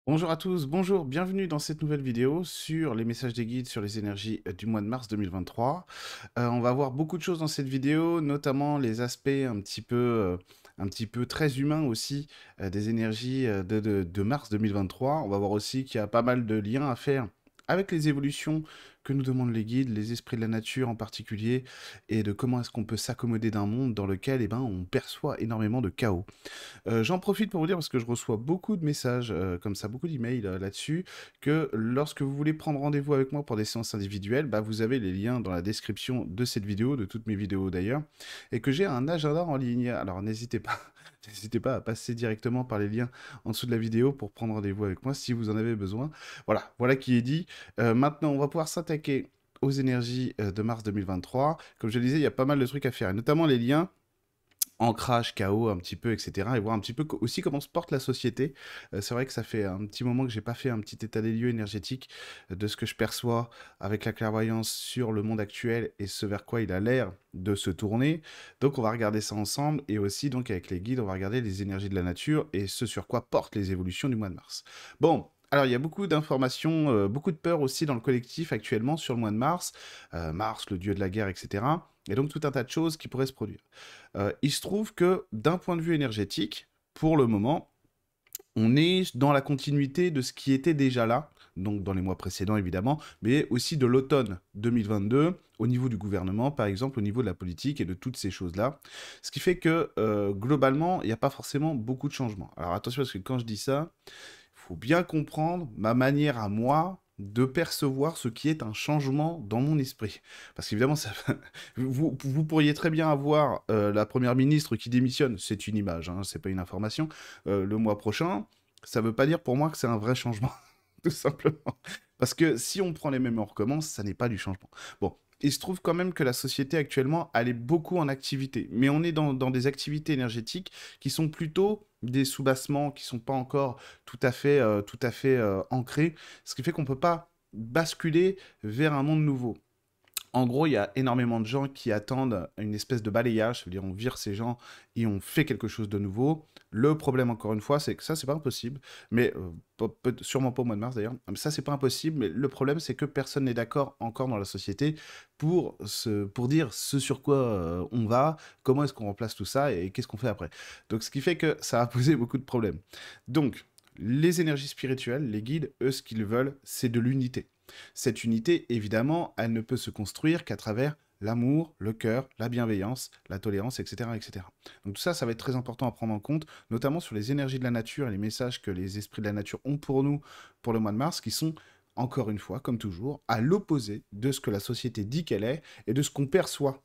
Bonjour à tous, bonjour, bienvenue dans cette nouvelle vidéo sur les messages des guides sur les énergies du mois de mars 2023. On va voir beaucoup de choses dans cette vidéo, notamment les aspects un petit peu très humains aussi des énergies de mars 2023. On va voir aussi qu'il y a pas mal de liens à faire avec les évolutions que nous demandent les guides, les esprits de la nature en particulier, et de comment est-ce qu'on peut s'accommoder d'un monde dans lequel on perçoit énormément de chaos. J'en profite pour vous dire, parce que je reçois beaucoup de messages comme ça, beaucoup d'emails là-dessus, que lorsque vous voulez prendre rendez-vous avec moi pour des séances individuelles, bah, vous avez les liens dans la description de cette vidéo, de toutes mes vidéos d'ailleurs, et que j'ai un agenda en ligne. Alors n'hésitez pas, n'hésitez pas à passer directement par les liens en dessous de la vidéo pour prendre rendez-vous avec moi si vous en avez besoin. Voilà, voilà qui est dit. Maintenant, on va pouvoir s'attaquer aux énergies de mars 2023. Comme je le disais, il y a pas mal de trucs à faire, et notamment les liens ancrage, chaos un petit peu, etc. Et voir un petit peu aussi comment se porte la société. C'est vrai que ça fait un petit moment que j'ai pas fait un petit état des lieux énergétique de ce que je perçois avec la clairvoyance sur le monde actuel et ce vers quoi il a l'air de se tourner. Donc on va regarder ça ensemble, et aussi donc avec les guides, on va regarder les énergies de la nature et ce sur quoi portent les évolutions du mois de mars. Bon. Alors, il y a beaucoup d'informations, beaucoup de peur aussi dans le collectif actuellement sur le mois de mars. Mars, le dieu de la guerre, etc. Et donc tout un tas de choses qui pourraient se produire. Il se trouve que d'un point de vue énergétique, pour le moment, on est dans la continuité de ce qui était déjà là, donc dans les mois précédents évidemment, mais aussi de l'automne 2022, au niveau du gouvernement par exemple, au niveau de la politique et de toutes ces choses-là. Ce qui fait que globalement, il n'y a pas forcément beaucoup de changements. Alors attention, parce que quand je dis ça, il faut bien comprendre ma manière à moi de percevoir ce qui est un changement dans mon esprit. Parce qu'évidemment, vous pourriez très bien avoir la première ministre qui démissionne, c'est une image, hein, c'est pas une information, le mois prochain. Ça veut pas dire pour moi que c'est un vrai changement, tout simplement. Parce que si on prend les mêmes et on recommence, ça n'est pas du changement. Bon, il se trouve quand même que la société actuellement, elle est beaucoup en activité. Mais on est dans des activités énergétiques qui sont plutôt des soubassements, qui sont pas encore tout à fait ancrés. Ce qui fait qu'on peut pas basculer vers un monde nouveau. En gros, il y a énormément de gens qui attendent une espèce de balayage, c'est-à-dire on vire ces gens et on fait quelque chose de nouveau. Le problème, encore une fois, c'est que ça, c'est pas impossible, mais sûrement pas au mois de mars d'ailleurs. Ça, c'est pas impossible, mais le problème, c'est que personne n'est d'accord encore dans la société pour dire ce sur quoi on va, comment est-ce qu'on remplace tout ça et qu'est-ce qu'on fait après. Donc, ce qui fait que ça a posé beaucoup de problèmes. Donc, les énergies spirituelles, les guides, eux, ce qu'ils veulent, c'est de l'unité. Cette unité, évidemment, elle ne peut se construire qu'à travers l'amour, le cœur, la bienveillance, la tolérance, etc., etc. Donc tout ça, ça va être très important à prendre en compte, notamment sur les énergies de la nature et les messages que les esprits de la nature ont pour nous pour le mois de mars, qui sont, encore une fois, comme toujours, à l'opposé de ce que la société dit qu'elle est et de ce qu'on perçoit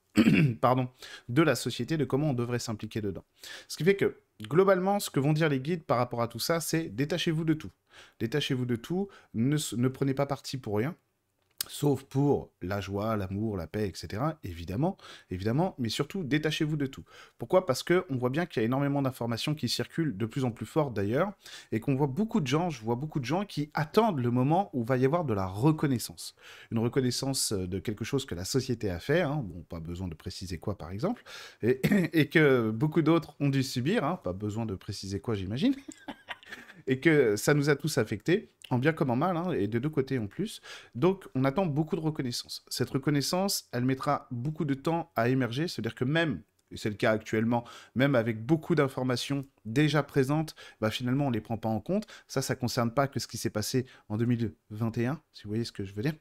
pardon, de la société, de comment on devrait s'impliquer dedans. Ce qui fait que, globalement, ce que vont dire les guides par rapport à tout ça, c'est détachez-vous de tout. Détachez-vous de tout, ne prenez pas parti pour rien, sauf pour la joie, l'amour, la paix, etc. Évidemment, évidemment, mais surtout, détachez-vous de tout. Pourquoi? Parce qu'on voit bien qu'il y a énormément d'informations qui circulent, de plus en plus fortes d'ailleurs, et qu'on voit beaucoup de gens, je vois beaucoup de gens qui attendent le moment où va y avoir de la reconnaissance. Une reconnaissance de quelque chose que la société a fait, hein, bon, pas besoin de préciser quoi par exemple, et, et que beaucoup d'autres ont dû subir, hein, pas besoin de préciser quoi j'imagine, et que ça nous a tous affectés, en bien comme en mal, hein, et de deux côtés en plus. Donc, on attend beaucoup de reconnaissance. Cette reconnaissance, elle mettra beaucoup de temps à émerger, c'est-à-dire que même, et c'est le cas actuellement, même avec beaucoup d'informations déjà présentes, bah finalement, on ne les prend pas en compte. Ça ne concerne pas que ce qui s'est passé en 2021, si vous voyez ce que je veux dire.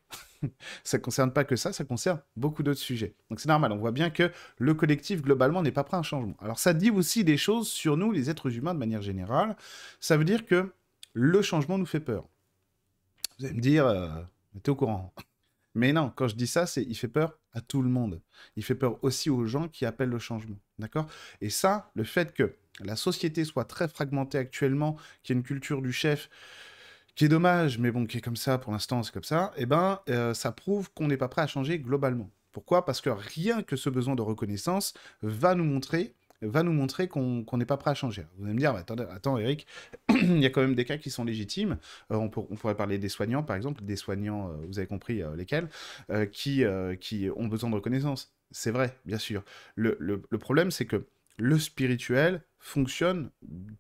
Ça ne concerne pas que ça concerne beaucoup d'autres sujets. Donc c'est normal, on voit bien que le collectif, globalement, n'est pas prêt à un changement. Alors ça dit aussi des choses sur nous, les êtres humains, de manière générale. Ça veut dire que le changement nous fait peur. Vous allez me dire, t'es au courant. Mais non, quand je dis ça, c'est il fait peur à tout le monde. Il fait peur aussi aux gens qui appellent le changement. D'accord? Et ça, le fait que la société soit très fragmentée actuellement, qu'il y ait une culture du chef, qui est dommage, mais bon, qui est comme ça pour l'instant, c'est comme ça, et ben, ça prouve qu'on n'est pas prêt à changer globalement. Pourquoi? Parce que rien que ce besoin de reconnaissance va nous montrer qu'on n'est pas prêt à changer. Vous allez me dire, bah, attends, Eric, il y a quand même des cas qui sont légitimes. On pourrait parler des soignants, par exemple, des soignants, vous avez compris lesquels, qui ont besoin de reconnaissance. C'est vrai, bien sûr. Le problème, c'est que le spirituel fonctionne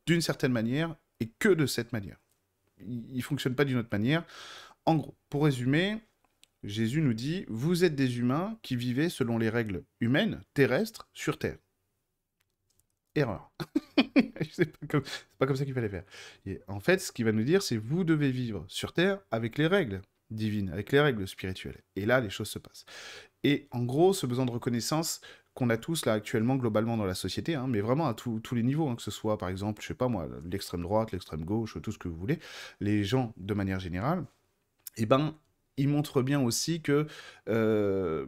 d'une certaine manière et que de cette manière. il fonctionne pas d'une autre manière. En gros, pour résumer, Jésus nous dit, vous êtes des humains qui vivaient selon les règles humaines, terrestres, sur Terre. Erreur. C'est pas comme ça qu'il fallait faire. Et en fait, ce qu'il va nous dire, c'est vous devez vivre sur Terre avec les règles divines, avec les règles spirituelles. Et là, les choses se passent. Et en gros, ce besoin de reconnaissance qu'on a tous là actuellement globalement dans la société, hein, mais vraiment à tous les niveaux, hein, que ce soit par exemple, je sais pas moi, l'extrême droite, l'extrême gauche, tout ce que vous voulez, les gens de manière générale, eh ben, il montre bien aussi que,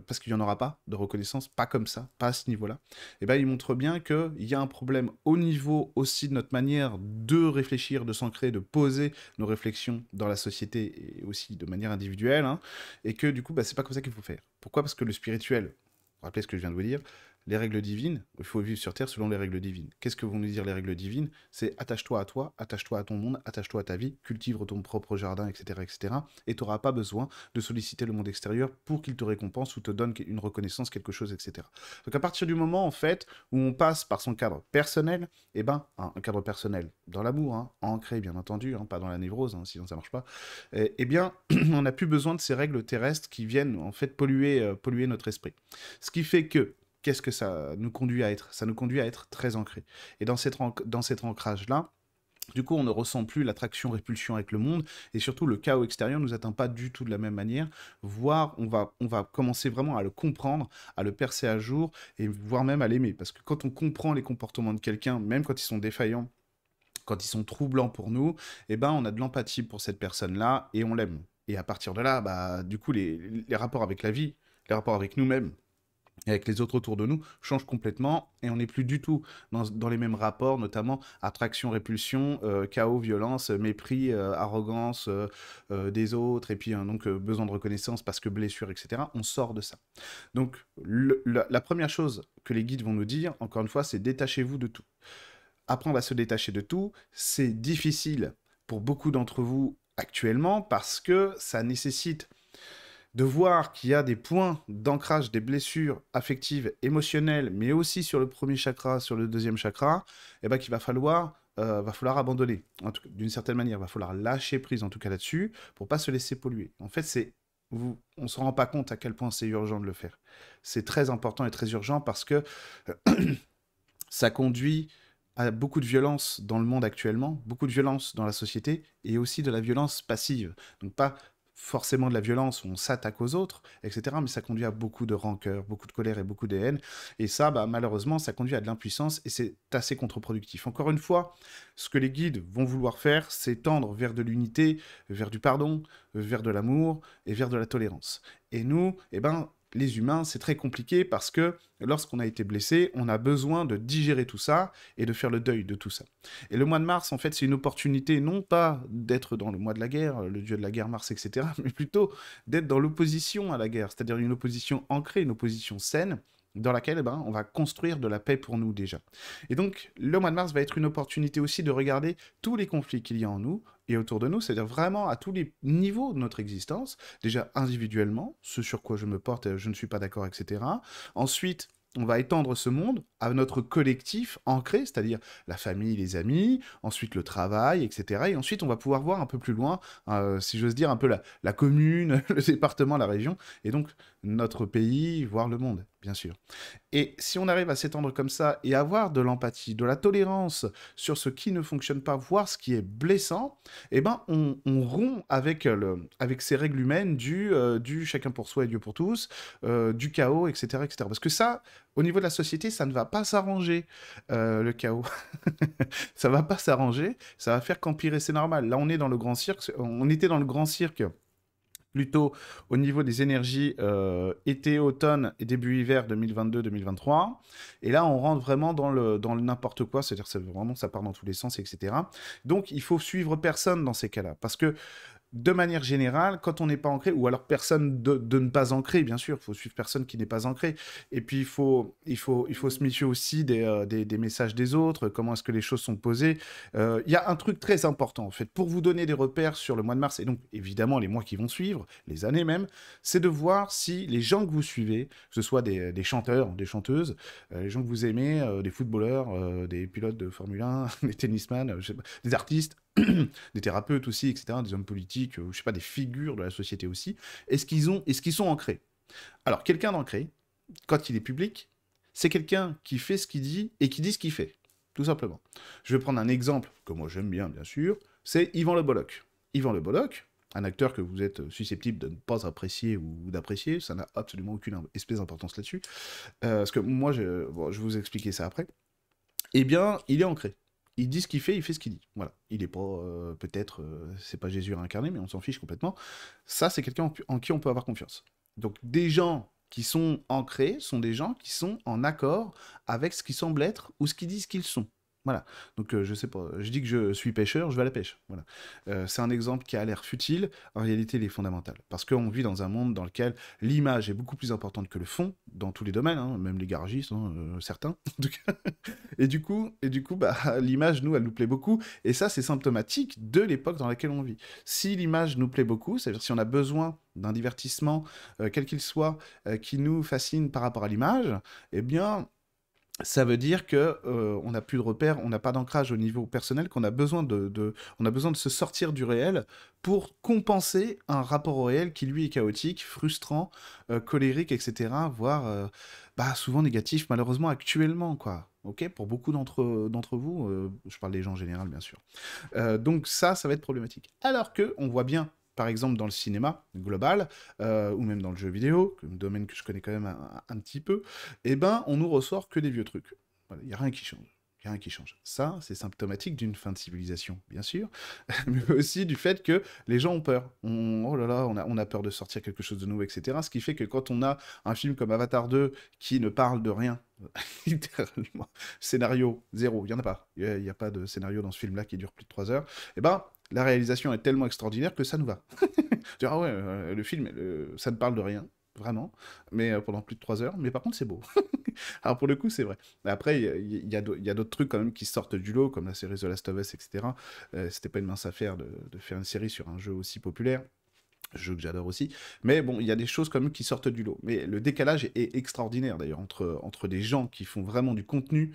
parce qu'il n'y en aura pas de reconnaissance, pas comme ça, pas à ce niveau-là, eh ben, il montre bien qu'il y a un problème au niveau aussi de notre manière de réfléchir, de s'ancrer, de poser nos réflexions dans la société et aussi de manière individuelle, hein, et que du coup, bah, c'est pas comme ça qu'il faut faire. Pourquoi? Parce que le spirituel, rappelez ce que je viens de vous dire, les règles divines, il faut vivre sur Terre selon les règles divines. Qu'est-ce que vont nous dire les règles divines? C'est attache-toi à toi, attache-toi à ton monde, attache-toi à ta vie, cultive ton propre jardin, etc. etc. et tu n'auras pas besoin de solliciter le monde extérieur pour qu'il te récompense ou te donne une reconnaissance, quelque chose, etc. Donc à partir du moment, en fait, où on passe par son cadre personnel, eh ben, un cadre personnel dans l'amour, hein, ancré bien entendu, hein, pas dans la névrose, hein, sinon ça marche pas, eh bien, on n'a plus besoin de ces règles terrestres qui viennent en fait polluer notre esprit. Ce qui fait que qu'est-ce que ça nous conduit à être? Ça nous conduit à être très ancré. Et dans cet ancrage-là, du coup, on ne ressent plus l'attraction-répulsion avec le monde, et surtout, le chaos extérieur ne nous atteint pas du tout de la même manière, voire on va commencer vraiment à le comprendre, à le percer à jour, et voire même à l'aimer. Parce que quand on comprend les comportements de quelqu'un, même quand ils sont défaillants, quand ils sont troublants pour nous, eh ben, on a de l'empathie pour cette personne-là, et on l'aime. Et à partir de là, bah, du coup, les rapports avec la vie, les rapports avec nous-mêmes, et avec les autres autour de nous, change complètement et on n'est plus du tout dans les mêmes rapports, notamment attraction, répulsion, chaos, violence, mépris, arrogance des autres, et puis donc besoin de reconnaissance parce que blessure, etc. On sort de ça. Donc la première chose que les guides vont nous dire, encore une fois, c'est détachez-vous de tout. Apprendre à se détacher de tout, c'est difficile pour beaucoup d'entre vous actuellement parce que ça nécessite de voir qu'il y a des points d'ancrage, des blessures affectives, émotionnelles, mais aussi sur le premier chakra, sur le deuxième chakra, eh ben, qu'il va falloir abandonner. D'une certaine manière, il va falloir lâcher prise, en tout cas là-dessus, pour pas se laisser polluer. En fait, on ne se rend pas compte à quel point c'est urgent de le faire. C'est très important et très urgent parce que ça conduit à beaucoup de violence dans le monde actuellement, beaucoup de violence dans la société, et aussi de la violence passive. Donc pas forcément de la violence où on s'attaque aux autres, etc. Mais ça conduit à beaucoup de rancœur, beaucoup de colère et beaucoup de haine. Et ça, bah, malheureusement, ça conduit à de l'impuissance et c'est assez contre-productif. Encore une fois, ce que les guides vont vouloir faire, c'est tendre vers de l'unité, vers du pardon, vers de l'amour et vers de la tolérance. Et nous, eh ben, les humains, c'est très compliqué parce que lorsqu'on a été blessé, on a besoin de digérer tout ça et de faire le deuil de tout ça. Et le mois de mars, en fait, c'est une opportunité non pas d'être dans le mois de la guerre, le dieu de la guerre Mars, etc., mais plutôt d'être dans l'opposition à la guerre, c'est-à-dire une opposition ancrée, une opposition saine, dans laquelle on va construire de la paix pour nous déjà. Et donc, le mois de mars va être une opportunité aussi de regarder tous les conflits qu'il y a en nous et autour de nous, c'est-à-dire vraiment à tous les niveaux de notre existence, déjà individuellement, ce sur quoi je me porte, je ne suis pas d'accord, etc. Ensuite, on va étendre ce monde à notre collectif ancré, c'est-à-dire la famille, les amis, ensuite le travail, etc. Et ensuite, on va pouvoir voir un peu plus loin, si j'ose dire, un peu la commune, le département, la région, et donc notre pays, voire le monde, bien sûr. Et si on arrive à s'étendre comme ça et avoir de l'empathie, de la tolérance sur ce qui ne fonctionne pas, voir ce qui est blessant, eh ben on rompt avec, avec ces règles humaines du chacun pour soi et Dieu pour tous, du chaos, etc., etc. Parce que ça, au niveau de la société, ça ne va pas s'arranger, le chaos. Ça va pas s'arranger, ça va faire qu'empirer, c'est normal. Là, on est dans le grand cirque, on était dans le grand cirque plutôt au niveau des énergies été, automne et début hiver 2022-2023. Et là, on rentre vraiment dans le n'importe quoi, c'est-à-dire que vraiment, ça part dans tous les sens, etc. Donc, il faut suivre personne dans ces cas-là, parce que de manière générale, quand on n'est pas ancré, ou alors personne de ne pas ancré, bien sûr, il faut suivre personne qui n'est pas ancré, et puis il faut se méfier aussi des messages des autres, comment est-ce que les choses sont posées. Il y a un truc très important, en fait, pour vous donner des repères sur le mois de mars, et donc évidemment les mois qui vont suivre, les années même, c'est de voir si les gens que vous suivez, que ce soit des chanteurs, des chanteuses, les gens que vous aimez, des footballeurs, des pilotes de Formule 1, des tennisman, des artistes, des thérapeutes aussi, etc., des hommes politiques, ou je sais pas, des figures de la société aussi. Est-ce qu'ils sont ancrés? Alors, quelqu'un d'ancré, quand il est public, c'est quelqu'un qui fait ce qu'il dit et qui dit ce qu'il fait, tout simplement. Je vais prendre un exemple que moi j'aime bien sûr, c'est Yvan Le Bolloc. Yvan Le Bolloc, un acteur que vous êtes susceptible de ne pas apprécier ou d'apprécier, ça n'a absolument aucune espèce d'importance là-dessus, parce que moi, bon, je vais vous expliquer ça après, eh bien, il est ancré. Il dit ce qu'il fait, il fait ce qu'il dit. Voilà. Il est pas, peut-être, c'est pas Jésus réincarné, mais on s'en fiche complètement. Ça, c'est quelqu'un en qui on peut avoir confiance. Donc, des gens qui sont ancrés sont des gens qui sont en accord avec ce qui semble être ou ce qu'ils disent qu'ils sont. Voilà. Donc, je sais pas, je dis que je suis pêcheur, je vais à la pêche. Voilà. C'est un exemple qui a l'air futile, en réalité, il est fondamental. Parce qu'on vit dans un monde dans lequel l'image est beaucoup plus importante que le fond, dans tous les domaines, hein, même les garagistes, hein, certains, en tout cas. Et du coup bah, l'image, nous, elle nous plaît beaucoup. Et ça, c'est symptomatique de l'époque dans laquelle on vit. Si l'image nous plaît beaucoup, c'est-à-dire si on a besoin d'un divertissement, quel qu'il soit, qui nous fascine par rapport à l'image, eh bien, ça veut dire que on n'a plus de repères, on n'a pas d'ancrage au niveau personnel, qu'on a besoin on a besoin de se sortir du réel pour compenser un rapport au réel qui lui est chaotique, frustrant, colérique, etc. Voire bah, souvent négatif, malheureusement actuellement, quoi. Ok, pour beaucoup d'entre vous, je parle des gens en général, bien sûr. Donc ça va être problématique. Alors que on voit bien, par exemple dans le cinéma global, ou même dans le jeu vidéo, un domaine que je connais quand même un petit peu, eh ben on nous ressort que des vieux trucs. Voilà, il n'y a rien qui change. Y a rien qui change. Ça, c'est symptomatique d'une fin de civilisation, bien sûr, mais aussi du fait que les gens ont peur. Oh là là, on a peur de sortir quelque chose de nouveau, etc. Ce qui fait que quand on a un film comme Avatar 2 qui ne parle de rien, littéralement, scénario zéro, il n'y en a pas. Il n'y a pas de scénario dans ce film-là qui dure plus de 3 heures. Eh ben, la réalisation est tellement extraordinaire que ça nous va. Dire, ah ouais, le film, ça ne parle de rien, vraiment, mais pendant plus de 3 heures, mais par contre, c'est beau. Alors pour le coup, c'est vrai. Mais après, il y a d'autres trucs quand même qui sortent du lot, comme la série The Last of Us, etc. C'était pas une mince affaire de faire une série sur un jeu aussi populaire. Jeu que j'adore aussi. Mais bon, il y a des choses quand même qui sortent du lot. Mais le décalage est extraordinaire d'ailleurs entre des gens qui font vraiment du contenu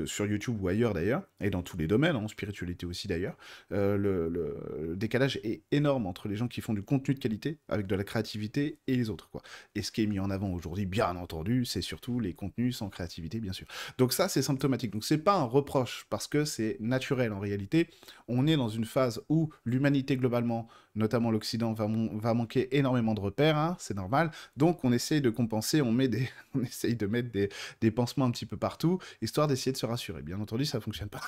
sur YouTube ou ailleurs d'ailleurs, et dans tous les domaines, en spiritualité aussi d'ailleurs. Le décalage est énorme entre les gens qui font du contenu de qualité, avec de la créativité, et les autres, quoi. Et ce qui est mis en avant aujourd'hui, bien entendu, c'est surtout les contenus sans créativité, bien sûr. Donc ça, c'est symptomatique. Donc c'est pas un reproche, parce que c'est naturel en réalité. On est dans une phase où l'humanité globalement, notamment l'Occident, va manquer énormément de repères, hein, c'est normal. Donc on essaye de compenser, on essaye de mettre des pansements un petit peu partout, histoire d'essayer de se rassurer. Bien entendu, ça fonctionne pas.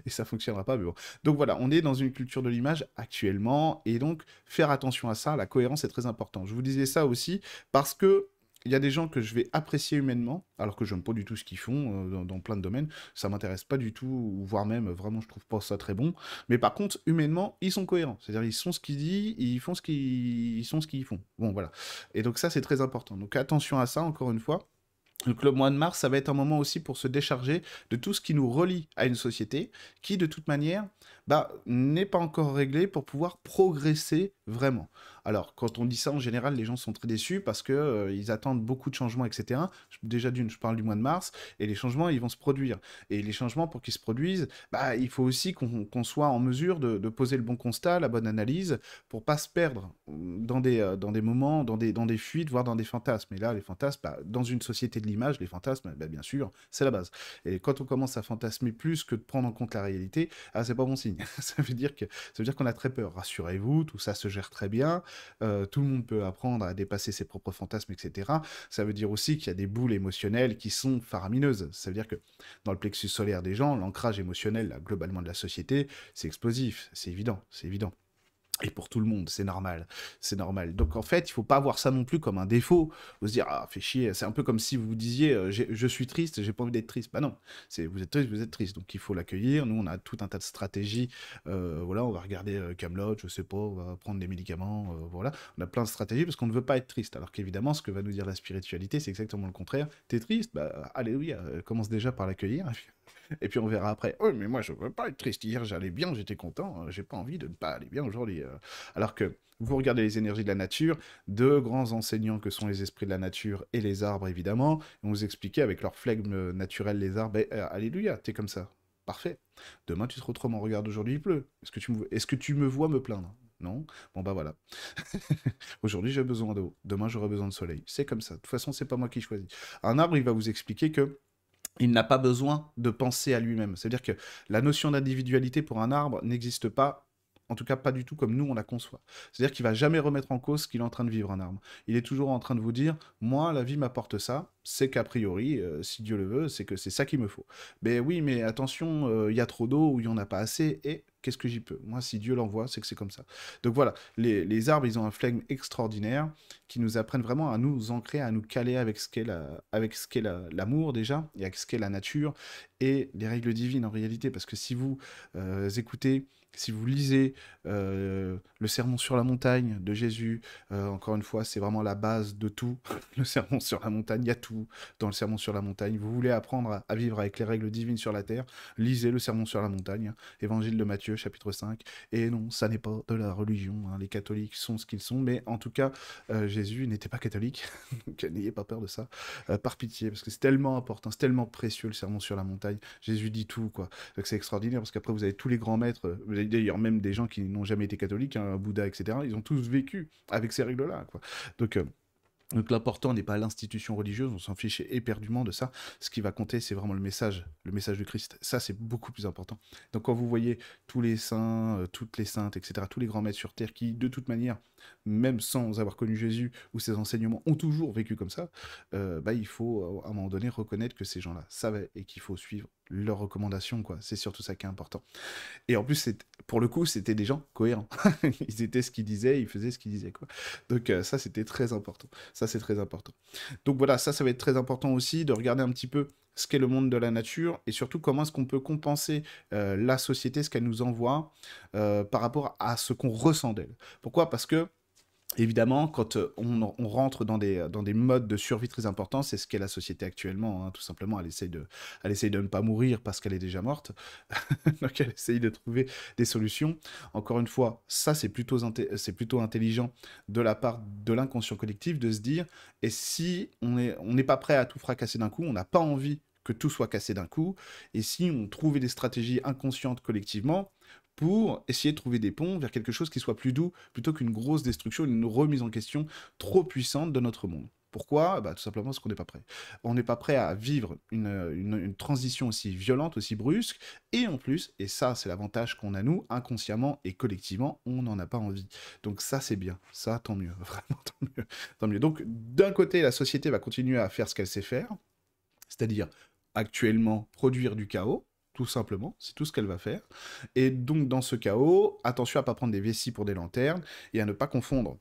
Et ça fonctionnera pas, mais bon. Donc voilà, on est dans une culture de l'image actuellement, et donc faire attention à ça, la cohérence est très importante. Je vous disais ça aussi parce que il y a des gens que je vais apprécier humainement, alors que j'aime pas du tout ce qu'ils font dans plein de domaines, ça m'intéresse pas du tout, ou voire même, vraiment, je trouve pas ça très bon. Mais par contre, humainement, ils sont cohérents. C'est-à-dire, ils sont ce qu'ils disent, ils font ils sont ce qu'ils font. Bon, voilà. Et donc ça, c'est très important. Donc attention à ça, encore une fois. Donc le mois de mars, ça va être un moment aussi pour se décharger de tout ce qui nous relie à une société qui, de toute manière, bah, n'est pas encore réglée pour pouvoir progresser vraiment. Alors, quand on dit ça, en général, les gens sont très déçus parce que ils attendent beaucoup de changements, etc. Déjà d'une, je parle du mois de mars, et les changements, ils vont se produire. Et les changements, pour qu'ils se produisent, bah, il faut aussi qu'on soit en mesure de poser le bon constat, la bonne analyse, pour pas se perdre dans des moments, dans des fuites, voire dans des fantasmes. Et là, les fantasmes, bah, dans une société de l'image, les fantasmes, bah, bien sûr, c'est la base. Et quand on commence à fantasmer plus que de prendre en compte la réalité, ah, c'est pas bon signe. Ça veut dire qu'on a très peur. Rassurez-vous, tout ça se gère très bien. Tout le monde peut apprendre à dépasser ses propres fantasmes, etc. Ça veut dire aussi qu'il y a des boules émotionnelles qui sont faramineuses. Ça veut dire que dans le plexus solaire des gens, l'ancrage émotionnel, là, globalement de la société, c'est explosif. C'est évident, c'est évident. Et pour tout le monde, c'est normal, c'est normal. Donc en fait, il faut pas voir ça non plus comme un défaut, vous se dire ah fais chier, c'est un peu comme si vous disiez je suis triste, j'ai pas envie d'être triste. Bah non, c'est vous êtes triste, donc il faut l'accueillir. Nous on a tout un tas de stratégies, voilà, on va regarder Camelot, je sais pas, on va prendre des médicaments, voilà, on a plein de stratégies parce qu'on ne veut pas être triste. Alors qu'évidemment, ce que va nous dire la spiritualité, c'est exactement le contraire. T'es triste, bah alléluia, commence déjà par l'accueillir. Et puis on verra après. Oh, mais moi je veux pas être triste. Hier j'allais bien, j'étais content. J'ai pas envie de ne pas aller bien aujourd'hui. Alors que vous regardez les énergies de la nature, deux grands enseignants que sont les esprits de la nature et les arbres évidemment, vont vous expliquer avec leur flegme naturel les arbres. Alléluia, t'es comme ça. Parfait. Demain, tu seras autrement. Regarde, aujourd'hui, il pleut. Est-ce que tu me vois me plaindre? Non? Bon, bah voilà. Aujourd'hui, j'ai besoin d'eau. Demain, j'aurai besoin de soleil. C'est comme ça. De toute façon, c'est pas moi qui choisis. Un arbre, il va vous expliquer que il n'a pas besoin de penser à lui-même. C'est-à-dire que la notion d'individualité pour un arbre n'existe pas, en tout cas pas du tout comme nous on la conçoit. C'est-à-dire qu'il va jamais remettre en cause ce qu'il est en train de vivre, un arbre. Il est toujours en train de vous dire, moi, la vie m'apporte ça, c'est qu'a priori, si Dieu le veut, c'est que c'est ça qu'il me faut. Mais oui, mais attention, il y a trop d'eau ou il n'y en a pas assez, et qu'est-ce que j'y peux? Moi, si Dieu l'envoie, c'est que c'est comme ça. Donc voilà, les arbres, ils ont un flegme extraordinaire qui nous apprennent vraiment à nous ancrer, à nous caler avec ce qu'est l'amour déjà, et avec ce qu'est la nature, et les règles divines en réalité. Parce que si vous écoutez, si vous lisez le Sermon sur la montagne de Jésus, encore une fois, c'est vraiment la base de tout. Le Sermon sur la montagne, il y a tout dans le Sermon sur la montagne. Vous voulez apprendre à vivre avec les règles divines sur la terre, lisez le Sermon sur la montagne, Évangile de Matthieu, chapitre 5. Et non, ça n'est pas de la religion, hein. Les catholiques sont ce qu'ils sont, mais en tout cas, Jésus n'était pas catholique, donc n'ayez pas peur de ça, par pitié, parce que c'est tellement important, c'est tellement précieux le Sermon sur la montagne. Jésus dit tout, quoi. Donc c'est extraordinaire, parce qu'après vous avez tous les grands maîtres, vous avez d'ailleurs même des gens qui n'ont jamais été catholiques, hein, Bouddha, etc., ils ont tous vécu avec ces règles-là, quoi. Donc l'important n'est pas l'institution religieuse, on s'en fiche éperdument de ça. Ce qui va compter, c'est vraiment le message du Christ. Ça, c'est beaucoup plus important. Donc quand vous voyez tous les saints, toutes les saintes, etc., tous les grands maîtres sur Terre qui, de toute manière, même sans avoir connu Jésus ou ses enseignements, ont toujours vécu comme ça, bah, il faut, à un moment donné, reconnaître que ces gens-là savaient et qu'il faut suivre leurs recommandations, quoi. C'est surtout ça qui est important. Et en plus, pour le coup, c'était des gens cohérents. Ils étaient ce qu'ils disaient, ils faisaient ce qu'ils disaient, quoi. Donc ça, c'était très important. Ça, c'est très important. Donc voilà, ça va être très important aussi de regarder un petit peu ce qu'est le monde de la nature et surtout comment est-ce qu'on peut compenser la société, ce qu'elle nous envoie par rapport à ce qu'on ressent d'elle. Pourquoi? Parce que évidemment, quand on rentre dans des modes de survie très importants, c'est ce qu'est la société actuellement, hein, tout simplement. Elle essaye de ne pas mourir parce qu'elle est déjà morte. Donc elle essaye de trouver des solutions. Encore une fois, ça c'est plutôt intelligent de la part de l'inconscient collectif de se dire, et si on n'est pas prêt à tout fracasser d'un coup, on n'a pas envie que tout soit cassé d'un coup, et si on trouvait des stratégies inconscientes collectivement, pour essayer de trouver des ponts vers quelque chose qui soit plus doux, plutôt qu'une grosse destruction, une remise en question trop puissante de notre monde. Pourquoi? Bah, tout simplement parce qu'on n'est pas prêt. On n'est pas prêt à vivre une transition aussi violente, aussi brusque, et en plus, et ça c'est l'avantage qu'on a nous, inconsciemment et collectivement, on n'en a pas envie. Donc ça c'est bien, ça tant mieux, vraiment tant mieux. Tant mieux. Donc d'un côté, la société va continuer à faire ce qu'elle sait faire, c'est-à-dire actuellement produire du chaos, tout simplement, c'est tout ce qu'elle va faire. Et donc dans ce chaos, attention à ne pas prendre des vessies pour des lanternes et à ne pas confondre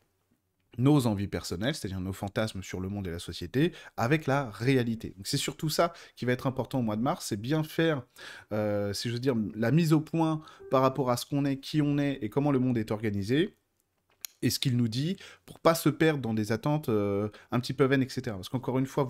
nos envies personnelles, c'est-à-dire nos fantasmes sur le monde et la société, avec la réalité. Donc c'est surtout ça qui va être important au mois de mars, c'est bien faire, si je veux dire, la mise au point par rapport à ce qu'on est, qui on est et comment le monde est organisé, et ce qu'il nous dit, pour pas se perdre dans des attentes un petit peu vaines, etc. Parce qu'encore une fois,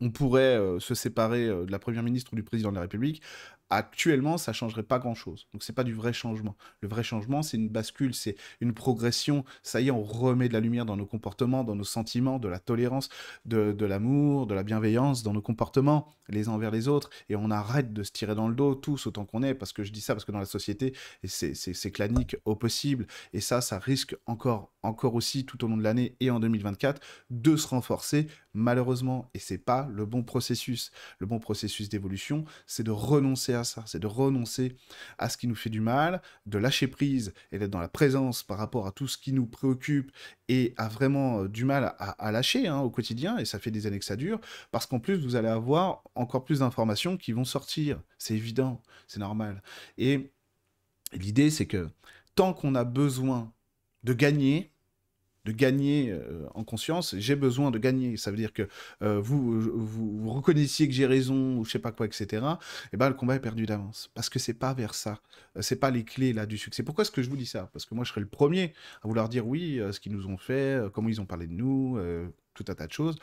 on pourrait se séparer de la première ministre ou du président de la République. Actuellement, ça changerait pas grand-chose. Donc c'est pas du vrai changement. Le vrai changement, c'est une bascule, c'est une progression. Ça y est, on remet de la lumière dans nos comportements, dans nos sentiments, de la tolérance, de l'amour, de la bienveillance dans nos comportements, les uns envers les autres. Et on arrête de se tirer dans le dos tous autant qu'on est. Parce que je dis ça parce que dans la société, c'est clanique au possible. Et ça risque encore aussi tout au long de l'année et en 2024 de se renforcer malheureusement. Et c'est pas le bon processus. Le bon processus d'évolution, c'est de renoncer à ça, c'est de renoncer à ce qui nous fait du mal, de lâcher prise et d'être dans la présence par rapport à tout ce qui nous préoccupe et a vraiment du mal à lâcher hein, au quotidien, et ça fait des années que ça dure, parce qu'en plus, vous allez avoir encore plus d'informations qui vont sortir. C'est évident, c'est normal. Et l'idée, c'est que tant qu'on a besoin de gagner, en conscience, j'ai besoin de gagner. Ça veut dire que vous reconnaissiez que j'ai raison, ou je sais pas quoi, etc. Et ben le combat est perdu d'avance. Parce que c'est pas vers ça. C'est pas les clés là du succès. Pourquoi est-ce que je vous dis ça? Parce que moi, je serais le premier à vouloir dire oui, ce qu'ils nous ont fait, comment ils ont parlé de nous, tout un tas de choses.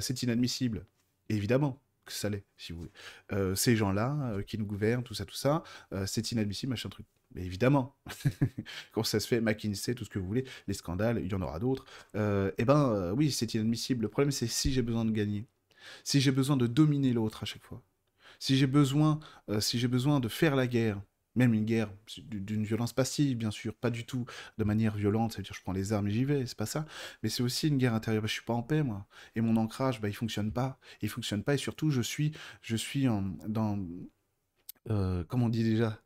C'est inadmissible. Évidemment que ça l'est, si vous voulez. Ces gens-là qui nous gouvernent, tout ça, c'est inadmissible, machin truc. Mais évidemment, quand ça se fait, McKinsey, tout ce que vous voulez, les scandales, il y en aura d'autres. Oui, c'est inadmissible. Le problème, c'est si j'ai besoin de gagner, si j'ai besoin de dominer l'autre à chaque fois, Si j'ai besoin de faire la guerre, même une guerre d'une violence passive, bien sûr, pas du tout de manière violente, c'est-à-dire je prends les armes et j'y vais, c'est pas ça, mais c'est aussi une guerre intérieure. Bah, je suis pas en paix, moi, et mon ancrage, bah, il fonctionne pas, et surtout, je suis dans, comment on dit déjà?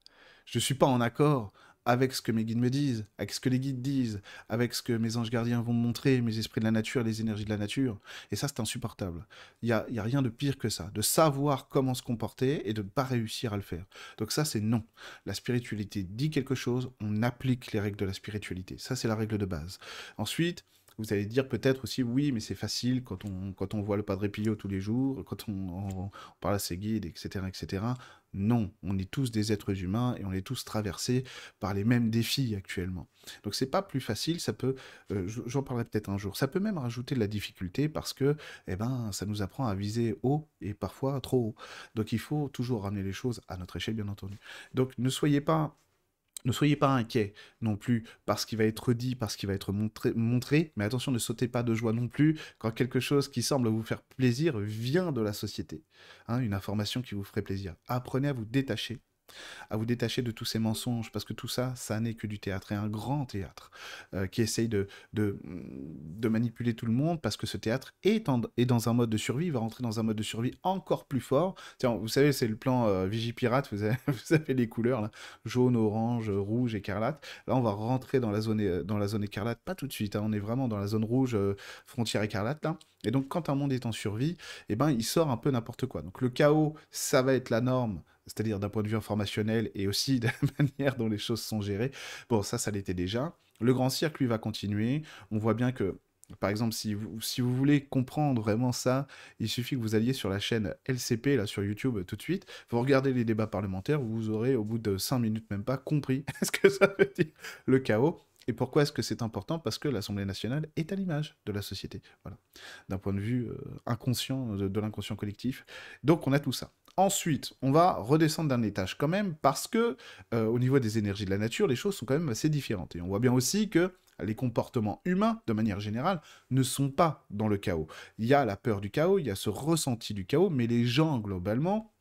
Je suis pas en accord avec ce que mes guides me disent, avec ce que les guides disent, avec ce que mes anges gardiens vont me montrer, mes esprits de la nature, les énergies de la nature. Et ça, c'est insupportable. Il y a rien de pire que ça, de savoir comment se comporter et de ne pas réussir à le faire. Donc ça, c'est non. La spiritualité dit quelque chose, on applique les règles de la spiritualité. Ça, c'est la règle de base. Ensuite, vous allez dire peut-être aussi, oui, mais c'est facile quand on voit le Padre Pio tous les jours, quand on parle à ses guides, etc., etc. Non, on est tous des êtres humains et on est tous traversés par les mêmes défis actuellement. Donc c'est pas plus facile, ça peut, j'en parlerai peut-être un jour, ça peut même rajouter de la difficulté parce que, eh ben, ça nous apprend à viser haut et parfois trop haut. Donc il faut toujours ramener les choses à notre échelle, bien entendu. Donc ne soyez pas inquiets non plus par ce qui va être dit, par ce qui va être montré, mais attention, ne sautez pas de joie non plus quand quelque chose qui semble vous faire plaisir vient de la société. Hein, une information qui vous ferait plaisir. Apprenez à vous détacher de tous ces mensonges, parce que tout ça, ça n'est que du théâtre, et un grand théâtre, qui essaye de manipuler tout le monde, parce que ce théâtre est dans un mode de survie, il va rentrer dans un mode de survie encore plus fort. Tiens, vous savez, c'est le plan Vigipirate, vous avez les couleurs, là, jaune, orange, rouge, écarlate. Là, on va rentrer dans la zone écarlate, pas tout de suite, hein, on est vraiment dans la zone rouge, frontière écarlate, là. Et donc, quand un monde est en survie, eh ben, il sort un peu n'importe quoi. Donc, le chaos, ça va être la norme, c'est-à-dire d'un point de vue informationnel et aussi de la manière dont les choses sont gérées. Bon, ça l'était déjà. Le grand cirque, lui, va continuer. On voit bien que, par exemple, si vous voulez comprendre vraiment ça, il suffit que vous alliez sur la chaîne LCP, là, sur YouTube, tout de suite. Vous regardez les débats parlementaires, vous aurez, au bout de 5 minutes même pas, compris ce que ça veut dire, le chaos. Et pourquoi est-ce que c'est important? Parce que l'Assemblée nationale est à l'image de la société. Voilà. D'un point de vue inconscient, de l'inconscient collectif. Donc, on a tout ça. Ensuite, on va redescendre d'un étage quand même, parce que au niveau des énergies de la nature, les choses sont quand même assez différentes. Et on voit bien aussi que les comportements humains, de manière générale, ne sont pas dans le chaos. Il y a la peur du chaos, il y a ce ressenti du chaos, mais les gens, globalement,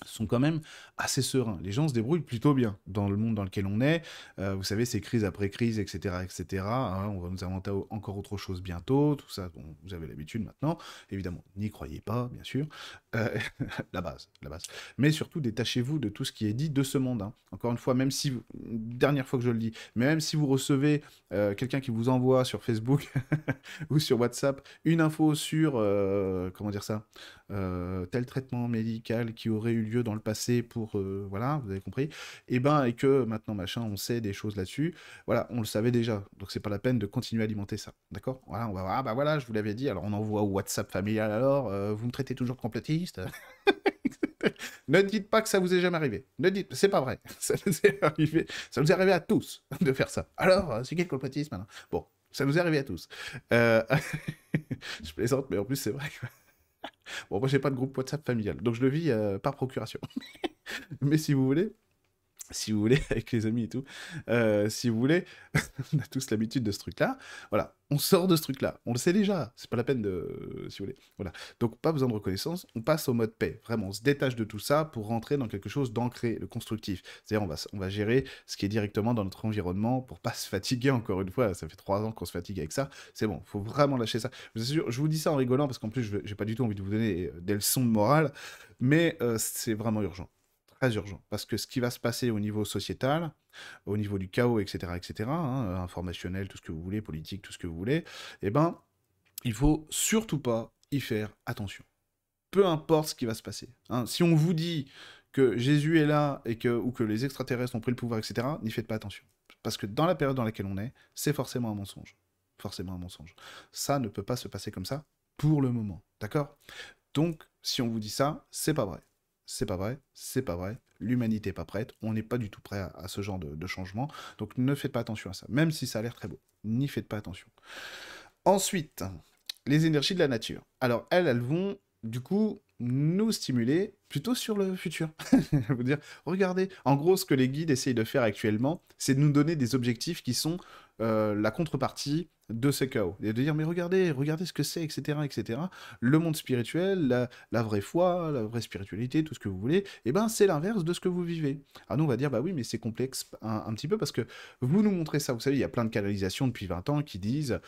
sont quand même assez sereins. Les gens se débrouillent plutôt bien dans le monde dans lequel on est. Vous savez, c'est crise après crise, etc., etc. Hein, on va nous inventer encore autre chose bientôt. Tout ça, bon, vous avez l'habitude maintenant. Évidemment, n'y croyez pas, bien sûr. Euh, la base, la base. Mais surtout, détachez-vous de tout ce qui est dit de ce monde. Hein. Encore une fois, même si, dernière fois que je le dis, mais même si vous recevez quelqu'un qui vous envoie sur Facebook ou sur WhatsApp une info sur, comment dire ça, tel traitement médical qui aurait eu lieu dans le passé pour, voilà, vous avez compris, et que maintenant, machin, on sait des choses là-dessus, voilà, on le savait déjà, donc c'est pas la peine de continuer à alimenter ça, d'accord? Voilà, on va voir, ah bah voilà, je vous l'avais dit, alors on envoie au WhatsApp familial alors, vous me traitez toujours de complotiste? Ne dites pas que ça vous est jamais arrivé. Ne dites, c'est pas vrai. Ça nous est arrivé, ça nous est arrivé à tous de faire ça. Alors, c'est quel complotisme maintenant? Bon, ça nous est arrivé à tous. Euh, je plaisante, mais en plus c'est vrai. Bon, moi j'ai pas de groupe WhatsApp familial, donc je le vis par procuration. Mais si vous voulez, avec les amis et tout, si vous voulez, on a tous l'habitude de ce truc-là. Voilà, on sort de ce truc-là. On le sait déjà. C'est pas la peine de, si vous voulez. Voilà. Donc pas besoin de reconnaissance. On passe au mode paix. Vraiment, on se détache de tout ça pour rentrer dans quelque chose d'ancré, de constructif. C'est-à-dire, on va gérer ce qui est directement dans notre environnement pour pas se fatiguer. Encore une fois, ça fait 3 ans qu'on se fatigue avec ça. C'est bon, faut vraiment lâcher ça. Je vous assure, je vous dis ça en rigolant parce qu'en plus, j'ai pas du tout envie de vous donner des leçons de morale, mais c'est vraiment urgent. Très urgent. Parce que ce qui va se passer au niveau sociétal, au niveau du chaos, etc., etc., hein, informationnel, tout ce que vous voulez, politique, tout ce que vous voulez, eh ben, il faut surtout pas y faire attention. Peu importe ce qui va se passer. Hein. Si on vous dit que Jésus est là ou que les extraterrestres ont pris le pouvoir, etc., n'y faites pas attention. Parce que dans la période dans laquelle on est, c'est forcément un mensonge. Forcément un mensonge. Ça ne peut pas se passer comme ça pour le moment. D'accord? Donc, si on vous dit ça, c'est pas vrai. C'est pas vrai, c'est pas vrai. L'humanité n'est pas prête, on n'est pas du tout prêt à ce genre de changement. Donc ne faites pas attention à ça, même si ça a l'air très beau. N'y faites pas attention. Ensuite, les énergies de la nature. Alors elles vont du coup nous stimuler, plutôt sur le futur. Vous dire, regardez, en gros, ce que les guides essayent de faire actuellement, c'est de nous donner des objectifs qui sont la contrepartie de ce chaos. Et de dire, mais regardez, regardez ce que c'est, etc., etc. Le monde spirituel, la vraie foi, la vraie spiritualité, tout ce que vous voulez, et ben c'est l'inverse de ce que vous vivez. Alors nous, on va dire, bah oui, mais c'est complexe un petit peu parce que vous nous montrez ça. Vous savez, il y a plein de canalisations depuis 20 ans qui disent,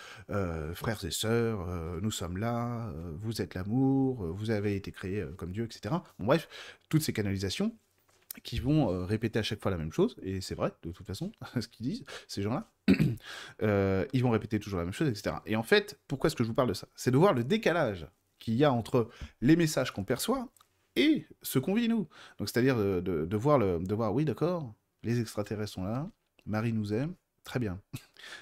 frères et sœurs, nous sommes là, vous êtes l'amour, vous avez été créés comme Dieu, etc. Bon, bref, toutes ces canalisations qui vont répéter à chaque fois la même chose, et c'est vrai, de toute façon, ce qu'ils disent, ces gens-là, ils vont répéter toujours la même chose, etc. Et en fait, pourquoi est-ce que je vous parle de ça? C'est de voir le décalage qu'il y a entre les messages qu'on perçoit et ce qu'on vit, nous. Donc, c'est-à-dire de voir, oui, d'accord, les extraterrestres sont là, Marie nous aime, très bien.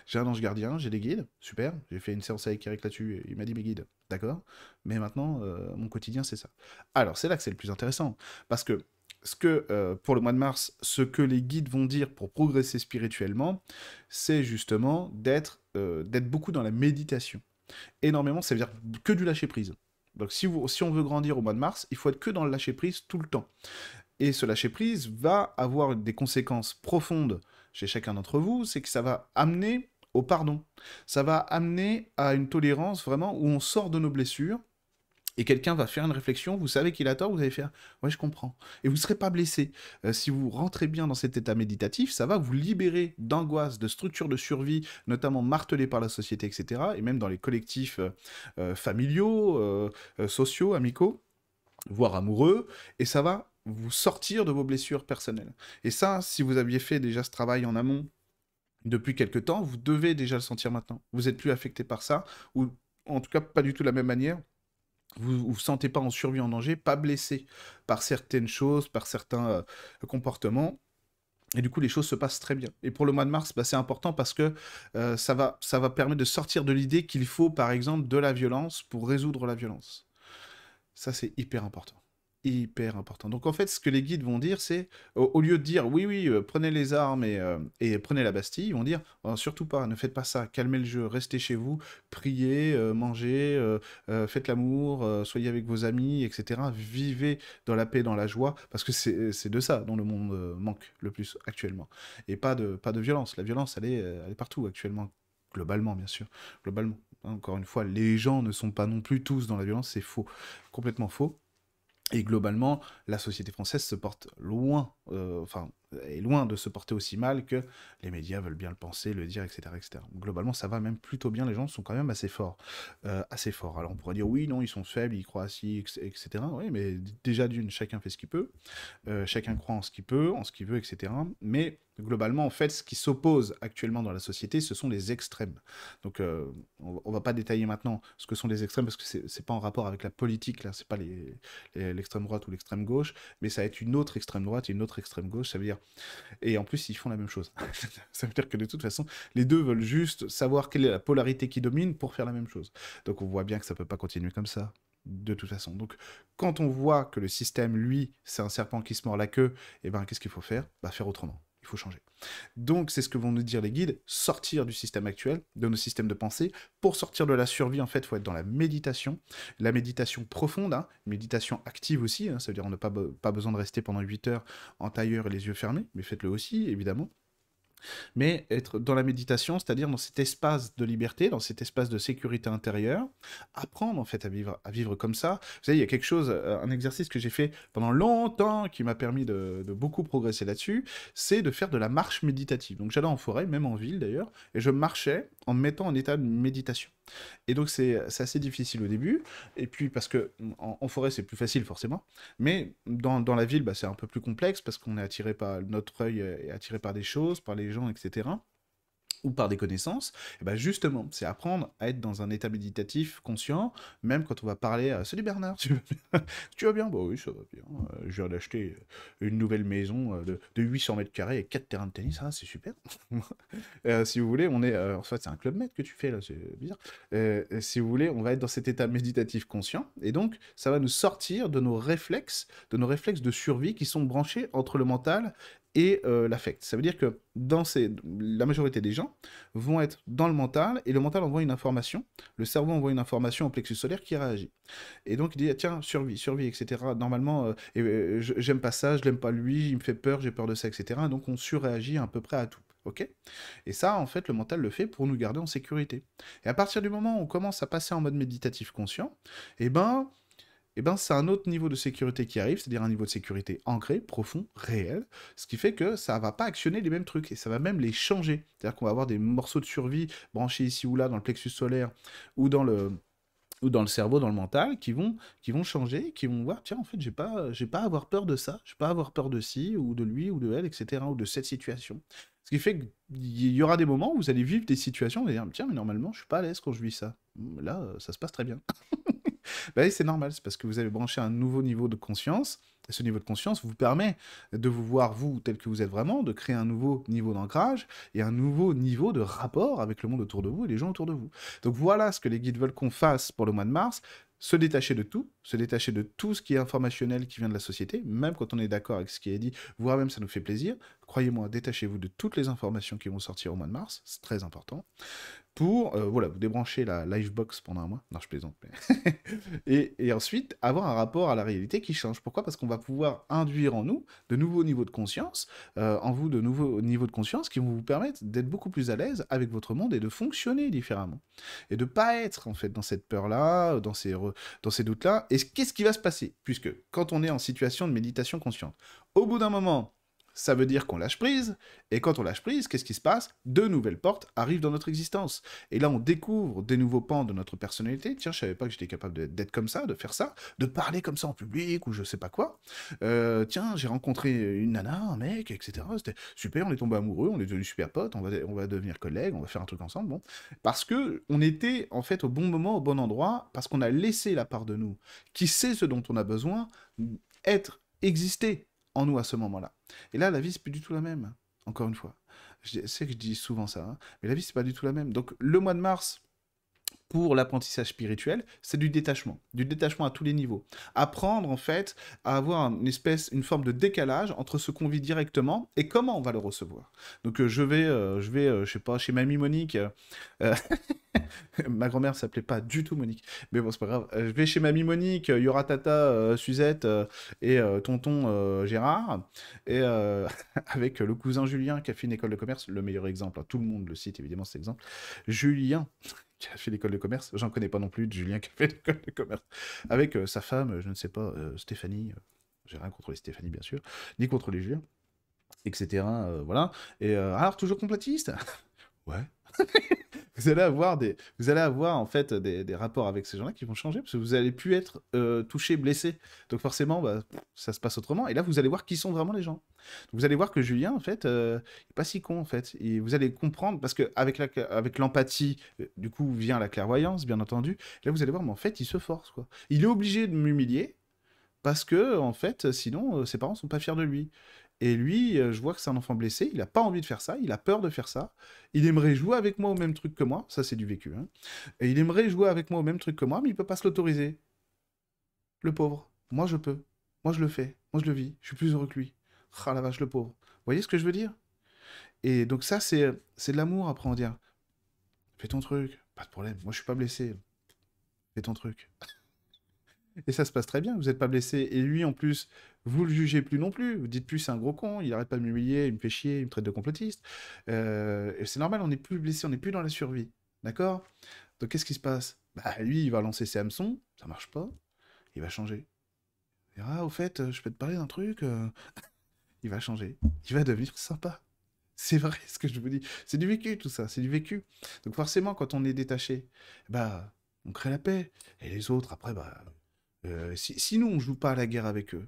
J'ai un ange gardien, j'ai des guides, super, j'ai fait une séance avec Eric là-dessus, il m'a dit mes guides, d'accord, mais maintenant, mon quotidien, c'est ça. Alors, c'est là que c'est le plus intéressant, parce que pour le mois de mars, ce que les guides vont dire pour progresser spirituellement, c'est justement d'être beaucoup dans la méditation. Énormément, ça veut dire que du lâcher-prise. Donc si on veut grandir au mois de mars, il faut être que dans le lâcher-prise tout le temps. Et ce lâcher-prise va avoir des conséquences profondes chez chacun d'entre vous, c'est que ça va amener au pardon. Ça va amener à une tolérance vraiment où on sort de nos blessures, et quelqu'un va faire une réflexion, vous savez qu'il a tort, vous allez faire « Ouais, je comprends ». Et vous ne serez pas blessé. Si vous rentrez bien dans cet état méditatif, ça va vous libérer d'angoisse, de structures de survie, notamment martelées par la société, etc. Et même dans les collectifs familiaux, sociaux, amicaux, voire amoureux. Et ça va vous sortir de vos blessures personnelles. Et ça, si vous aviez fait déjà ce travail en amont depuis quelque temps, vous devez déjà le sentir maintenant. Vous n'êtes plus affecté par ça, ou en tout cas pas du tout de la même manière. Vous ne vous sentez pas en survie, en danger, pas blessé par certaines choses, par certains comportements. Et du coup, les choses se passent très bien. Et pour le mois de mars, bah, c'est important parce que ça va permettre de sortir de l'idée qu'il faut, par exemple, de la violence pour résoudre la violence. Ça, c'est hyper important. Hyper important. Donc en fait, ce que les guides vont dire, c'est, au lieu de dire, oui, oui, prenez les armes et prenez la Bastille, ils vont dire, oh, surtout pas, ne faites pas ça, calmez le jeu, restez chez vous, priez, mangez, faites l'amour, soyez avec vos amis, etc. Vivez dans la paix, dans la joie, parce que c'est de ça dont le monde manque le plus actuellement. Et pas de violence. La violence, elle est partout actuellement. Globalement, bien sûr. Globalement. Encore une fois, les gens ne sont pas non plus tous dans la violence, c'est faux. Complètement faux. Et globalement, la société française se porte loin, est loin de se porter aussi mal que les médias veulent bien le penser, le dire, etc., etc. Globalement, ça va même plutôt bien, les gens sont quand même assez forts. Assez forts. Alors on pourrait dire, oui, non, ils sont faibles, ils croient à ci, etc. Oui, mais déjà d'une, chacun fait ce qu'il peut, chacun croit en ce qu'il peut, en ce qu'il veut, etc. Mais globalement, en fait, ce qui s'oppose actuellement dans la société, ce sont les extrêmes. Donc, on va pas détailler maintenant ce que sont les extrêmes, parce que c'est pas en rapport avec la politique, là, c'est pas l'extrême droite ou l'extrême gauche, mais ça va être une autre extrême droite et une autre extrême gauche, ça veut dire... Et en plus, ils font la même chose. Ça veut dire que de toute façon, les deux veulent juste savoir quelle est la polarité qui domine pour faire la même chose. Donc on voit bien que ça peut pas continuer comme ça, de toute façon. Donc quand on voit que le système, lui, c'est un serpent qui se mord la queue, et ben qu'est-ce qu'il faut faire? Bah faire autrement. Il faut changer. Donc, c'est ce que vont nous dire les guides, sortir du système actuel, de nos systèmes de pensée. Pour sortir de la survie, en fait, il faut être dans la méditation profonde, hein, méditation active aussi, hein, ça veut dire on n'a pas besoin de rester pendant 8 heures en tailleur et les yeux fermés, mais faites-le aussi, évidemment. Mais être dans la méditation, c'est-à-dire dans cet espace de liberté, dans cet espace de sécurité intérieure, apprendre en fait à vivre comme ça. Vous savez, il y a quelque chose, un exercice que j'ai fait pendant longtemps qui m'a permis de beaucoup progresser là-dessus, c'est de faire de la marche méditative. Donc j'allais en forêt, même en ville d'ailleurs, et je marchais en me mettant en état de méditation. Et donc c'est assez difficile au début, et puis parce que en forêt c'est plus facile forcément, mais dans la ville bah, c'est un peu plus complexe parce qu'on est attiré par notre œil est attiré par des choses, par les gens, etc. Ou par des connaissances, et ben justement, c'est apprendre à être dans un état méditatif conscient, même quand on va parler à «Salut Bernard, tu vas bien?» «Tu vas bien?» «Bah oui, ça va bien, je viens d'acheter une nouvelle maison de 800 mètres carrés et 4 terrains de tennis, ah, c'est super!» Si vous voulez, en fait, c'est un club med que tu fais là, c'est bizarre. Si vous voulez, on va être dans cet état méditatif conscient, et donc ça va nous sortir de nos réflexes de survie qui sont branchés entre le mental et l'affect. Ça veut dire que la majorité des gens vont être dans le mental, et le mental envoie une information, le cerveau envoie une information au plexus solaire qui réagit. Et donc il dit, ah, tiens, survie, survie, etc. Normalement, j'aime pas ça, je l'aime pas lui, il me fait peur, j'ai peur de ça, etc. Donc on surréagit à peu près à tout. Ok. Et ça, en fait, le mental le fait pour nous garder en sécurité. Et à partir du moment où on commence à passer en mode méditatif conscient, eh ben, c'est un autre niveau de sécurité qui arrive, c'est-à-dire un niveau de sécurité ancré, profond, réel, ce qui fait que ça va pas actionner les mêmes trucs, et ça va même les changer. C'est-à-dire qu'on va avoir des morceaux de survie branchés ici ou là dans le plexus solaire, ou dans le cerveau, dans le mental, qui vont changer, qui vont voir, tiens, en fait, j'ai pas à avoir peur de ça, j'ai pas à avoir peur de ci, ou de lui, ou de elle, etc., ou de cette situation. Ce qui fait qu'il y aura des moments où vous allez vivre des situations, vous allez dire, tiens, mais normalement, je suis pas à l'aise quand je vis ça. Là, ça se passe très bien. Bah oui, c'est normal, c'est parce que vous avez branché un nouveau niveau de conscience, et ce niveau de conscience vous permet de vous voir, vous, tel que vous êtes vraiment, de créer un nouveau niveau d'ancrage, et un nouveau niveau de rapport avec le monde autour de vous et les gens autour de vous. Donc voilà ce que les guides veulent qu'on fasse pour le mois de mars, se détacher de tout ce qui est informationnel qui vient de la société, même quand on est d'accord avec ce qui est dit, voire même ça nous fait plaisir. Croyez-moi, détachez-vous de toutes les informations qui vont sortir au mois de mars, c'est très important pour voilà, vous débrancher la Livebox pendant un mois. Non, je plaisante. Mais et ensuite, avoir un rapport à la réalité qui change. Pourquoi? Parce qu'on va pouvoir induire en nous de nouveaux niveaux de conscience, en vous de nouveaux niveaux de conscience qui vont vous permettre d'être beaucoup plus à l'aise avec votre monde et de fonctionner différemment. Et de pas être, en fait, dans cette peur-là, dans ces doutes-là. Et qu'est-ce qui va se passer? Puisque quand on est en situation de méditation consciente, au bout d'un moment, ça veut dire qu'on lâche prise, et quand on lâche prise, qu'est-ce qui se passe? De nouvelles portes arrivent dans notre existence. Et là, on découvre des nouveaux pans de notre personnalité. Tiens, je savais pas que j'étais capable d'être comme ça, de faire ça, de parler comme ça en public, ou je sais pas quoi. Tiens, j'ai rencontré une nana, un mec, etc. C'était super, on est tombé amoureux, on est devenus super potes, on va devenir collègues, on va faire un truc ensemble, bon. Parce que on était, en fait, au bon moment, au bon endroit, parce qu'on a laissé la part de nous, qui sait ce dont on a besoin, exister en nous à ce moment-là. Et là, la vie, c'est plus du tout la même. Encore une fois. Je sais que je dis souvent ça, hein, mais la vie, c'est pas du tout la même. Donc, le mois de mars, pour l'apprentissage spirituel, c'est du détachement à tous les niveaux. Apprendre, en fait, à avoir une forme de décalage entre ce qu'on vit directement et comment on va le recevoir. Donc, je sais pas, chez Mamie Monique, euh, ma grand-mère s'appelait pas du tout Monique, mais bon, c'est pas grave. Je vais chez Mamie Monique, il y aura Tata, Suzette et Tonton Gérard, et avec le cousin Julien qui a fait une école de commerce, le meilleur exemple, hein, tout le monde le cite évidemment cet exemple. Julien qui a fait l'école de commerce, j'en connais pas non plus de Julien qui a fait l'école de commerce, avec sa femme, je ne sais pas, Stéphanie, j'ai rien contre les Stéphanie bien sûr, ni contre les Julien, etc. Voilà. Et alors toujours complétiste? Ouais. Vous allez avoir en fait des rapports avec ces gens-là qui vont changer parce que vous allez plus être touché, blessé. Donc forcément, bah, ça se passe autrement. Et là, vous allez voir qui sont vraiment les gens. Donc, vous allez voir que Julien, en fait, il est pas si con en fait. Et vous allez comprendre parce que avec l'empathie, du coup, vient la clairvoyance, bien entendu. Là, vous allez voir, mais en fait, il se force quoi. Il est obligé de m'humilier parce que en fait, sinon, ses parents sont pas fiers de lui. Et lui, je vois que c'est un enfant blessé, il a pas envie de faire ça, il a peur de faire ça. Il aimerait jouer avec moi au même truc que moi, ça c'est du vécu, hein. Et il aimerait jouer avec moi au même truc que moi, mais il peut pas se l'autoriser. Le pauvre. Moi je peux. Moi je le fais. Moi je le vis. Je suis plus heureux que lui. Ah la vache, le pauvre. Vous voyez ce que je veux dire? Et donc ça, c'est de l'amour, après on dire. Fais ton truc, pas de problème. Moi je suis pas blessé. Fais ton truc. Et ça se passe très bien, vous n'êtes pas blessé. Et lui, en plus, vous le jugez plus non plus. Vous dites plus, c'est un gros con, il arrête pas de m'humilier, il me fait chier, il me traite de complotiste. Et c'est normal, on n'est plus blessé, on n'est plus dans la survie. D'accord? Donc qu'est-ce qui se passe? Bah lui, il va lancer ses hameçons, ça marche pas, il va changer. Il dira, ah, au fait, je peux te parler d'un truc, il va changer. Il va devenir sympa. C'est vrai ce que je vous dis. C'est du vécu tout ça, c'est du vécu. Donc forcément, quand on est détaché, bah, on crée la paix. Et les autres, après, bah, si nous, on joue pas à la guerre avec eux,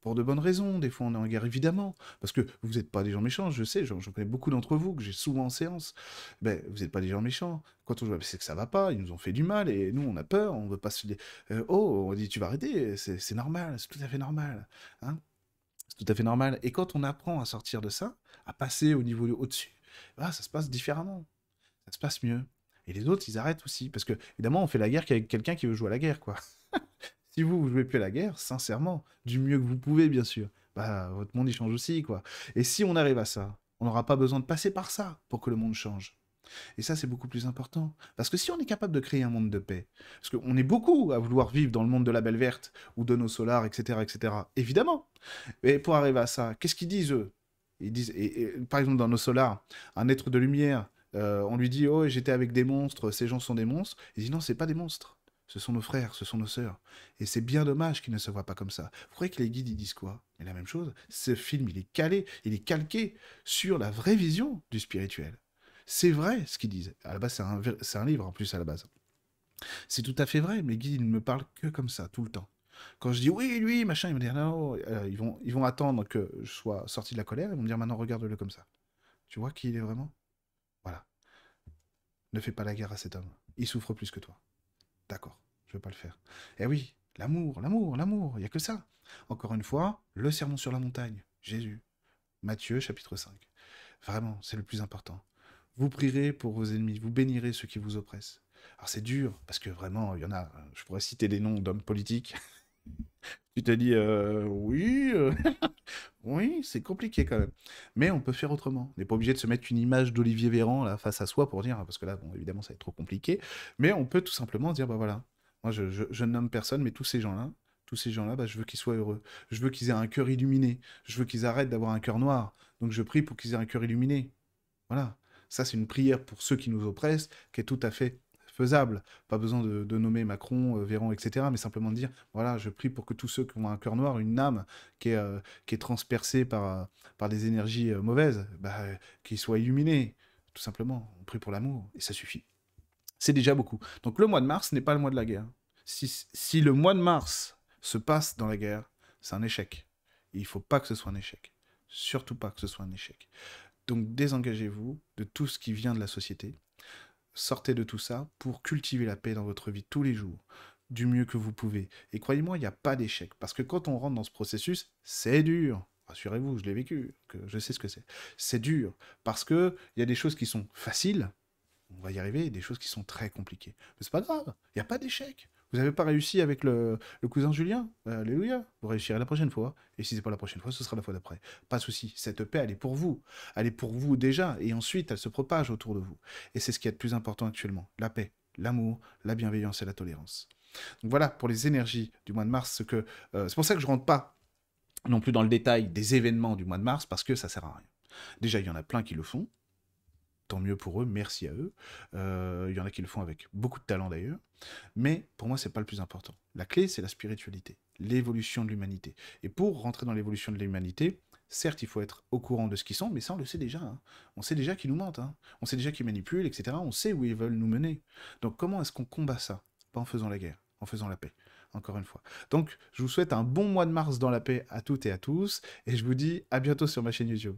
pour de bonnes raisons, des fois on est en guerre évidemment, parce que vous n'êtes pas des gens méchants, je sais, j'en connais beaucoup d'entre vous, que j'ai souvent en séance, ben, vous n'êtes pas des gens méchants, quand on joue, c'est que ça va pas, ils nous ont fait du mal, et nous on a peur, on veut pas se... oh, on dit tu vas arrêter, c'est normal, c'est tout à fait normal, hein, c'est tout à fait normal, et quand on apprend à sortir de ça, à passer au niveau au-dessus, bah, ça se passe différemment, ça se passe mieux, et les autres ils arrêtent aussi, parce que évidemment on fait la guerre qu'avec quelqu'un qui veut jouer à la guerre, quoi. Si vous, vous jouez plus à la guerre, sincèrement, du mieux que vous pouvez, bien sûr. bah, votre monde, il change aussi, quoi. Et si on arrive à ça, on n'aura pas besoin de passer par ça pour que le monde change. Et ça, c'est beaucoup plus important. Parce que si on est capable de créer un monde de paix, parce qu'on est beaucoup à vouloir vivre dans le monde de la belle verte, ou de nos solars, etc., évidemment. Et pour arriver à ça, qu'est-ce qu'ils disent, eux? Ils disent, par exemple, dans nos solars, un être de lumière, on lui dit, oh, j'étais avec des monstres, ces gens sont des monstres. Il dit, non, c'est pas des monstres. Ce sont nos frères, ce sont nos sœurs. Et c'est bien dommage qu'ils ne se voient pas comme ça. Vous croyez que les guides, ils disent quoi? Mais la même chose. Ce film, il est calé, il est calqué sur la vraie vision du spirituel. C'est vrai ce qu'ils disent. À la base, c'est un livre en plus à la base. C'est tout à fait vrai, mais Guy, il ne me parle que comme ça, tout le temps. Quand je dis oui, lui, machin, il me dit non, ils vont attendre que je sois sorti de la colère, ils vont me dire maintenant regarde-le comme ça. Tu vois qui il est vraiment? Voilà. Ne fais pas la guerre à cet homme. Il souffre plus que toi. D'accord, je vais pas le faire. Eh oui, l'amour, l'amour, l'amour, il n'y a que ça. Encore une fois, le sermon sur la montagne, Jésus. Matthieu chapitre 5. Vraiment, c'est le plus important. Vous prierez pour vos ennemis, vous bénirez ceux qui vous oppressent. Alors c'est dur, parce que vraiment, il y en a, je pourrais citer des noms d'hommes politiques. Tu te dis, oui, oui, c'est compliqué quand même. Mais on peut faire autrement. On n'est pas obligé de se mettre une image d'Olivier Véran là, face à soi pour dire, parce que là, bon, évidemment, ça va être trop compliqué. Mais on peut tout simplement se dire, bah voilà, moi je nomme personne, mais tous ces gens-là, bah, je veux qu'ils soient heureux. Je veux qu'ils aient un cœur illuminé. Je veux qu'ils arrêtent d'avoir un cœur noir. Donc je prie pour qu'ils aient un cœur illuminé. Voilà. Ça, c'est une prière pour ceux qui nous oppressent, qui est tout à fait faisable. Pas besoin de nommer Macron, Véran, etc., mais simplement de dire, voilà, je prie pour que tous ceux qui ont un cœur noir, une âme qui est transpercée par des énergies mauvaises, bah, qu'ils soient illuminés. Tout simplement, on prie pour l'amour, et ça suffit. C'est déjà beaucoup. Donc le mois de mars n'est pas le mois de la guerre. Si le mois de mars se passe dans la guerre, c'est un échec. Et il ne faut pas que ce soit un échec. Surtout pas que ce soit un échec. Donc désengagez-vous de tout ce qui vient de la société. Sortez de tout ça pour cultiver la paix dans votre vie tous les jours, du mieux que vous pouvez. Et croyez-moi, il n'y a pas d'échec. Parce que quand on rentre dans ce processus, c'est dur. Rassurez-vous, je l'ai vécu, que je sais ce que c'est. C'est dur. Parce qu'il y a des choses qui sont faciles, on va y arriver, et des choses qui sont très compliquées. Mais c'est pas grave, il n'y a pas d'échec. Vous n'avez pas réussi avec le cousin Julien, alléluia, vous réussirez la prochaine fois. Et si c'est pas la prochaine fois, ce sera la fois d'après. Pas de souci, cette paix, elle est pour vous. Elle est pour vous déjà, et ensuite, elle se propage autour de vous. Et c'est ce qui est le plus important actuellement, la paix, l'amour, la bienveillance et la tolérance. Donc voilà, pour les énergies du mois de mars, c'est pour ça que je rentre pas non plus dans le détail des événements du mois de mars, parce que ça sert à rien. Déjà, il y en a plein qui le font, tant mieux pour eux, merci à eux. Il y en a qui le font avec beaucoup de talent d'ailleurs. Mais pour moi, c'est pas le plus important. La clé, c'est la spiritualité, l'évolution de l'humanité. Et pour rentrer dans l'évolution de l'humanité, certes, il faut être au courant de ce qu'ils sont, mais ça, on le sait déjà. Hein. On sait déjà qu'ils nous mentent. Hein. On sait déjà qu'ils manipulent, etc. On sait où ils veulent nous mener. Donc comment est-ce qu'on combat ça? Pas en faisant la guerre, en faisant la paix. Encore une fois. Donc, je vous souhaite un bon mois de mars dans la paix à toutes et à tous, et je vous dis à bientôt sur ma chaîne YouTube.